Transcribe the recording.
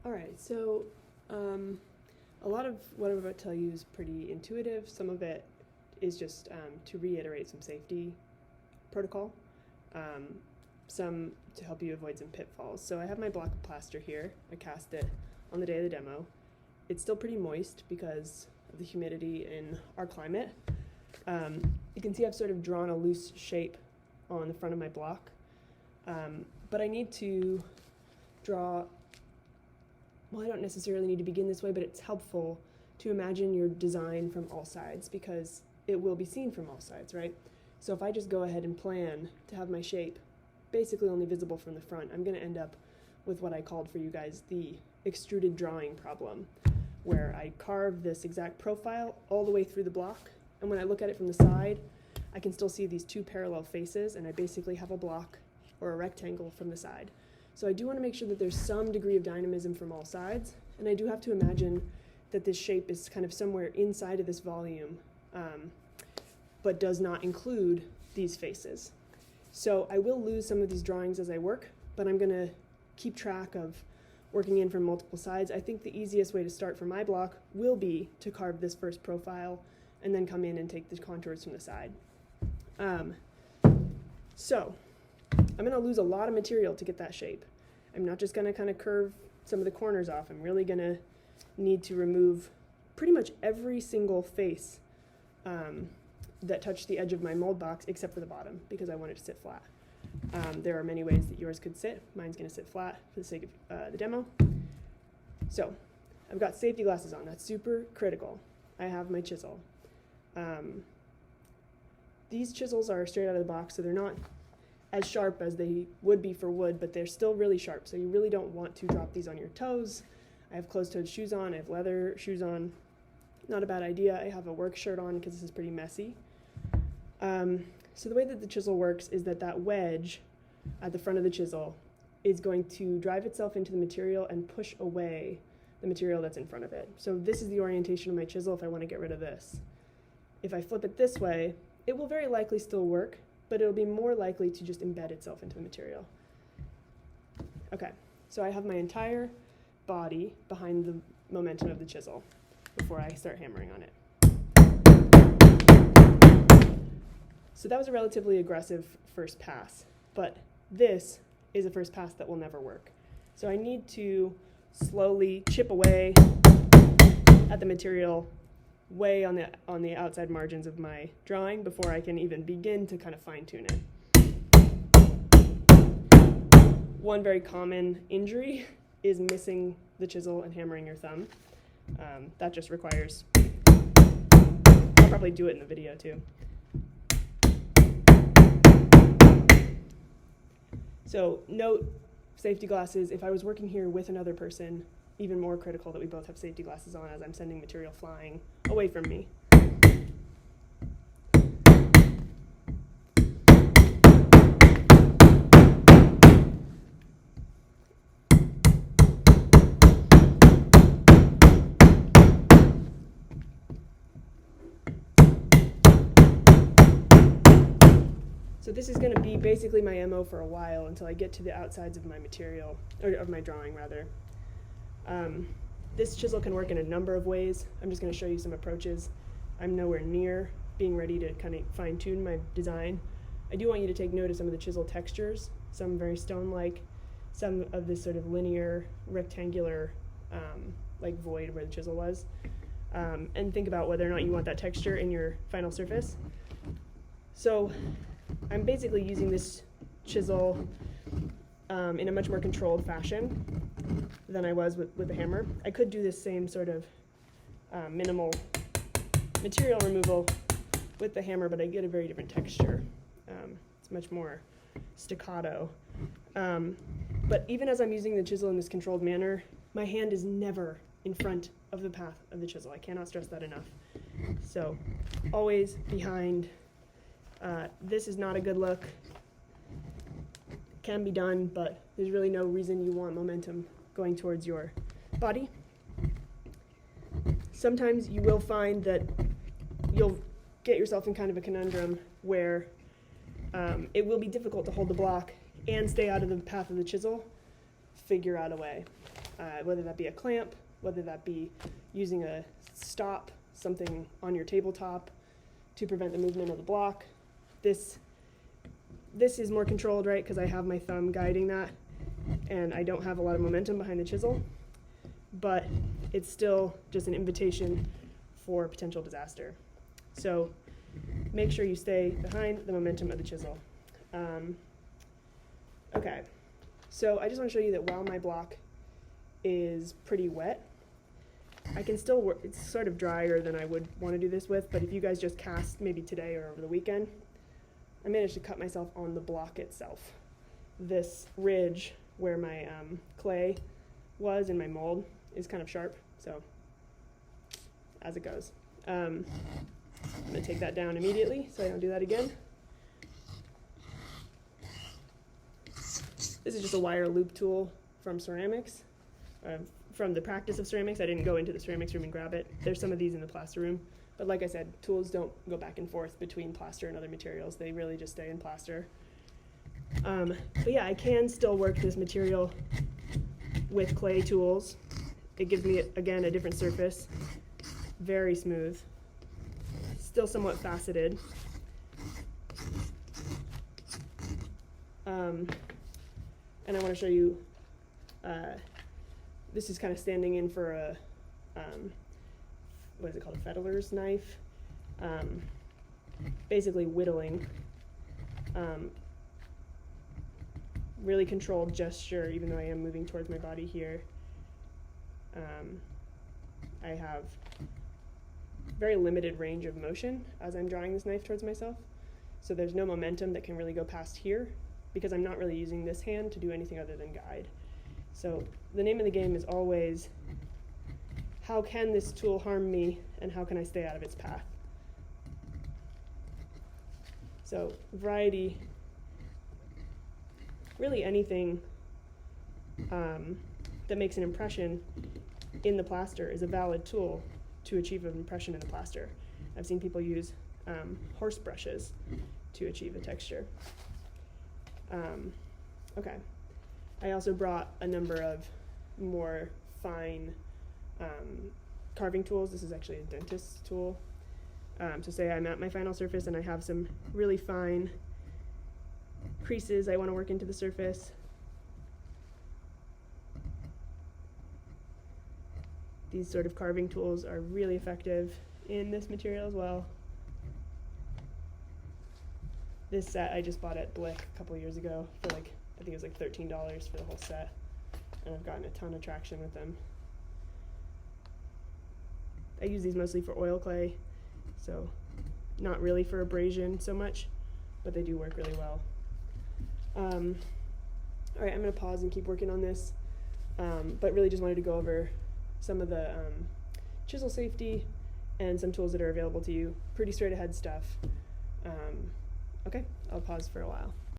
All right, so a lot of what I'm about to tell you is pretty intuitive. Some of it is just to reiterate some safety protocol, some to help you avoid some pitfalls. So I have my block of plaster here. I cast it on the day of the demo. It's still pretty moist because of the humidity in our climate. You can see I've sort of drawn a loose shape on the front of my block, but I need to draw, well, I don't necessarily need to begin this way, but it's helpful to imagine your design from all sides because it will be seen from all sides, right? So if I just go ahead and plan to have my shape basically only visible from the front, I'm going to end up with what I called for you guys the extruded drawing problem, where I carve this exact profile all the way through the block, and when I look at it from the side, I can still see these two parallel faces, and I basically have a block or a rectangle from the side. So I do want to make sure that there's some degree of dynamism from all sides, and I do have to imagine that this shape is kind of somewhere inside of this volume, but does not include these faces. So I will lose some of these drawings as I work, but I'm going to keep track of working in from multiple sides. I think the easiest way to start for my block will be to carve this first profile and then come in and take the contours from the side. So I'm going to lose a lot of material to get that shape. I'm not just going to kind of curve some of the corners off. I'm really going to need to remove pretty much every single face that touched the edge of my mold box except for the bottom because I want it to sit flat. There are many ways that yours could sit. Mine's going to sit flat for the sake of the demo. So I've got safety glasses on. That's super critical. I have my chisel. These chisels are straight out of the box, so they're not as sharp as they would be for wood, but they're still really sharp, so you really don't want to drop these on your toes. I have closed-toed shoes on. I have leather shoes on. Not a bad idea. I have a work shirt on because this is pretty messy. So the way that the chisel works is that that wedge at the front of the chisel is going to drive itself into the material and push away the material that's in front of it. So this is the orientation of my chisel if I want to get rid of this. If I flip it this way, it will very likely still work, but it'll be more likely to just embed itself into the material. Okay, so I have my entire body behind the momentum of the chisel before I start hammering on it. So that was a relatively aggressive first pass, but this is a first pass that will never work. So I need to slowly chip away at the material way on the outside margins of my drawing before I can even begin to kind of fine-tune it. One very common injury is missing the chisel and hammering your thumb. That just requires, I'll probably do it in the video too. So note safety glasses. If I was working here with another person, even more critical that we both have safety glasses on as I'm sending material flying away from me. So this is going to be basically my MO for a while until I get to the outsides of my material, or of my drawing rather. This chisel can work in a number of ways. I'm just going to show you some approaches. I'm nowhere near being ready to kind of fine-tune my design. I do want you to take note of some of the chisel textures, some very stone-like, some of this sort of linear, rectangular, like void where the chisel was, and think about whether or not you want that texture in your final surface. So I'm basically using this chisel in a much more controlled fashion than I was with the hammer. I could do this same sort of minimal material removal with the hammer, but I get a very different texture. It's much more staccato. But even as I'm using the chisel in this controlled manner, my hand is never in front of the path of the chisel. I cannot stress that enough. So always behind. This is not a good look. Can be done, but there's really no reason you want momentum going towards your body. Sometimes you will find that you'll get yourself in kind of a conundrum where it will be difficult to hold the block and stay out of the path of the chisel. Figure out a way. whether that be a clamp, whether that be using a stop, something on your tabletop to prevent the movement of the block. This is more controlled, right, because I have my thumb guiding that, and I don't have a lot of momentum behind the chisel, but it's still just an invitation for potential disaster. So make sure you stay behind the momentum of the chisel. Okay, so I just want to show you that while my block is pretty wet, I can still work. It's sort of drier than I would want to do this with, but if you guys just cast maybe today or over the weekend, I managed to cut myself on the block itself. This ridge where my clay was in my mold is kind of sharp, so as it goes. I'm going to take that down immediately so I don't do that again. This is just a wire loop tool from ceramics, from the practice of ceramics. I didn't go into the ceramics room and grab it. There's some of these in the plaster room, but like I said, tools don't go back and forth between plaster and other materials. They really just stay in plaster. But yeah, I can still work this material with clay tools. It gives me, again, a different surface. Very smooth. Still somewhat faceted. And I want to show you, this is kind of standing in for a, what is it called, a fettler's knife. Basically whittling. Really controlled gesture, even though I am moving towards my body here. I have very limited range of motion as I'm drawing this knife towards myself. So there's no momentum that can really go past here because I'm not really using this hand to do anything other than guide. So the name of the game is always, how can this tool harm me and how can I stay out of its path? So variety, really anything that makes an impression in the plaster is a valid tool to achieve an impression in the plaster. I've seen people use horse brushes to achieve a texture. Okay. I also brought a number of more fine carving tools. This is actually a dentist's tool. So say I'm at my final surface and I have some really fine creases I want to work into the surface. These sort of carving tools are really effective in this material as well. This set I just bought at Blick a couple years ago for like, I think it was like $13 for the whole set, and I've gotten a ton of traction with them. I use these mostly for oil clay, so not really for abrasion so much, but they do work really well. All right, I'm going to pause and keep working on this, but really just wanted to go over some of the chisel safety and some tools that are available to you. Pretty straight ahead stuff. Okay, I'll pause for a while.